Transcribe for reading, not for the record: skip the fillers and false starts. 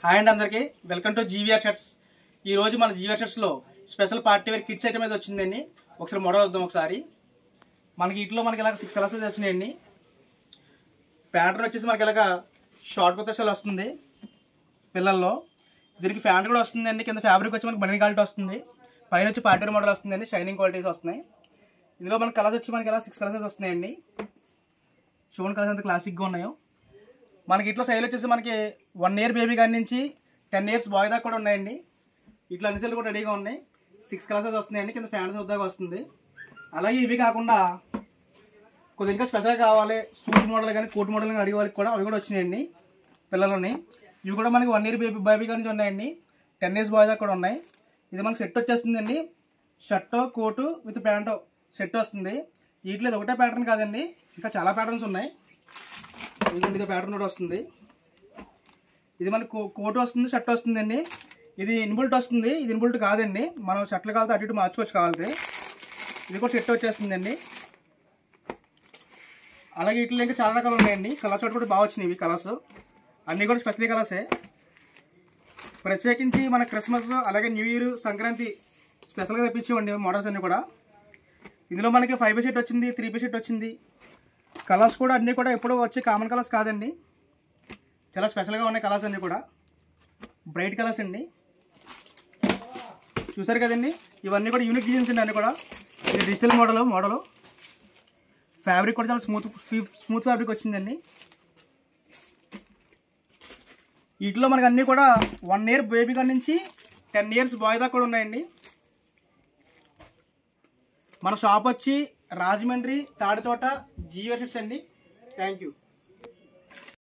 Hi అండి అందరికి welcome to GVR shirts. ఈ రోజు మన జీవీఆర్ షర్ట్స్ లో special party wear kids item అయితే వచ్చిందండి। ఒకసారి మోడల్ వద్దాం ఒకసారి। మనకి వీటిలో మనకి ఇలా 6 కలర్స్ అయితే వచ్చినాయండి। ప్యాటర్న్ వచ్చేసి మనకి ఇలాగా షార్ట్ కుర్తా స్టైల్ వస్తుంది పిల్లల్లో। దీనికి ఫ్యాంట్ కూడా వస్తుందండి। కింద ఫ్యాబ్రిక్ వచ్చి మనకి బనియన్ క్వాలిటీ వస్తుంది, పైన వచ్చి పార్టీ వేర్ మోడల్ వస్తుందండి, షైనింగ్ క్వాలిటీస్ వస్తున్నాయి। ఇందులో మన కలర్స్ వచ్చి మనకి ఇలా 6 కలర్స్ వస్తున్నాయండి। చూడండి కలర్స్ ఎంత క్లాసిక్ గా ఉన్నాయో। మనకి ఇట్లా సైజ్ వచ్చేసి మనకి 1 ఇయర్ బేబీ కాడి నుంచి 10 ఇయర్స్ బాయ్ దాకా కూడా ఉన్నాయండి। ఇట్లా అన్ని సైజులు కూడా రెడీగా ఉన్నాయి। 6 కలర్స్ వస్తున్నాయండి, కింద ఫ్యాంట్స్ దాకా వస్తుంది। అలాగే ఇవి కాకుండా కొద్దిగా ఇంకా స్పెషల్గా కావాలి సూట్ మోడల్ కానీ కోట్ మోడల్ కానీ అడిగే వాళ్ళకి కూడా అవి కూడా వచ్చినాయండి పిల్లలని। ఇవి కూడా మనకి 1 ఇయర్ బేబీ కాడి నుంచి ఉన్నాయండి, 10 ఇయర్స్ బాయ్ దాకా కూడా ఉన్నాయి। ఇది మనకి సెట్ వచ్చేస్తుందండి, shirt coat with pant set వస్తుంది। వీటిలో ఇది ఒకటే ప్యాటర్న్ కాదండి, ఇంకా చాలా ప్యాటర్న్స్ ఉన్నాయి। ఇది ప్యాటర్న్ కూడా వస్తుంది। ఇది మనకి కోట్ వస్తుంది, షర్ట్ వస్తుందండి। ఇది ఇన్బుల్ట్ వస్తుంది, ఇది ఇన్బుల్ట్ కాదండి, మనం షర్ట్లు కావాలితే అటు ఇటు మార్చుకోవచ్చు కావాలితే। ఇది కూడా సెట్ వచ్చేస్తుందండి। అలాగే వీటిలో ఇంకా చాలా రకాలు ఉన్నాయండి, కలర్ చోటు కూడా బాగా వచ్చినాయి। ఇవి కలర్స్ అన్నీ కూడా స్పెషల్ కలర్సే। ప్రత్యేకించి మన క్రిస్మస్ అలాగే న్యూ ఇయర్ సంక్రాంతి స్పెషల్గా తెప్పించేవండి మోడల్స్ అన్నీ కూడా। ఇందులో మనకి 5 పీస్ సెట్ వచ్చింది, 3 పీస్ సెట్ వచ్చింది। కలర్స్ కూడా అన్నీ కూడా ఎప్పుడూ వచ్చే కామన్ కలర్స్ కాదండి, చాలా స్పెషల్గా ఉన్నాయి కలర్స్ అన్నీ కూడా, బ్రైట్ కలర్స్ అండి। చూసారు కదండి, ఇవన్నీ కూడా యూనిక్ డిజైన్స్ అండి అన్నీ కూడా। ఇది డిజిటల్ మోడల్ ఫ్యాబ్రిక్ కూడా చాలా స్మూత్ ఫ్యాబ్రిక్ వచ్చిందండి। వీటిలో మనకి అన్నీ కూడా 1 ఇయర్ బేబీ కాడి నుంచి 10 ఇయర్స్ బాయ్ దాకా కూడా ఉన్నాయండి। మన షాప్ వచ్చి రాజమండ్రి తాడితోట జీవీఆర్ షర్ట్స్ అండి। Thank you.